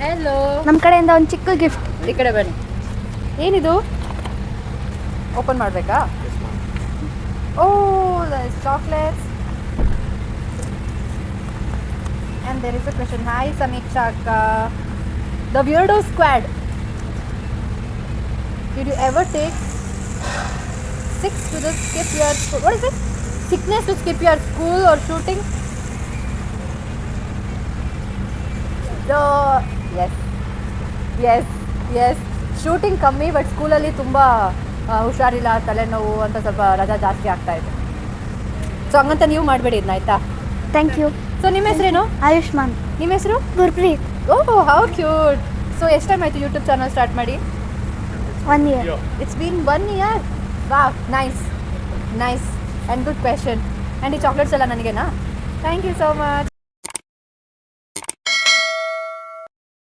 Hello. ನಮ್ಮ ಕಡೆಯಿಂದ ಒಂದು ಚಿಕ್ಕ ಗಿಫ್ಟ್. ಈ ಕಡೆ ಬನ್ನಿ. ಏನಿದು? ಓಪನ್ ಮಾಡಬೇಕಾ? ಓ chocolates. And there is a question. Hi Samiksha Akka. The Weirdo Squad. Did you ever take sick to the skip your school? What is it? Sickness to skip your school or shooting? So yes, yes, yes. Shooting ಕಮ್ಮಿ, but ಸ್ಕೂಲಲ್ಲಿ ತುಂಬ ಹುಷಾರಿಲ್ಲ, ತಲೆನೋವು ಅಂತ ಸ್ವಲ್ಪ ರಜಾ ಜಾಸ್ತಿ ಆಗ್ತಾ ಇದೆ. ಸೊ ಹಂಗಂತ ನೀವು ಮಾಡಬೇಡಿ ಇದನ್ನ, ಆಯಿತಾ? Thank you. ಸೊ ನಿಮ್ಮ ಹೆಸರೇನು? ಆಯುಷ್ಮಾನ್. ನಿಮ್ಮ ಹೆಸರು? ಗುರ್ಪ್ರೀತ್. ಓಹ್ ಹೌ ಕ್ಯೂಟ್. ಸೊ ಎಷ್ಟು ಟೈಮ್ ಆಯಿತು ಯೂಟ್ಯೂಬ್ ಚಾನಲ್ ಸ್ಟಾರ್ಟ್ ಮಾಡಿ? 1 year. It's been 1 year. Wow, nice, nice and good question. And ಈ ಚಾಕ್ಲೇಟ್ಸ್ ಎಲ್ಲ ನನಗೇನಾ? Thank you so much.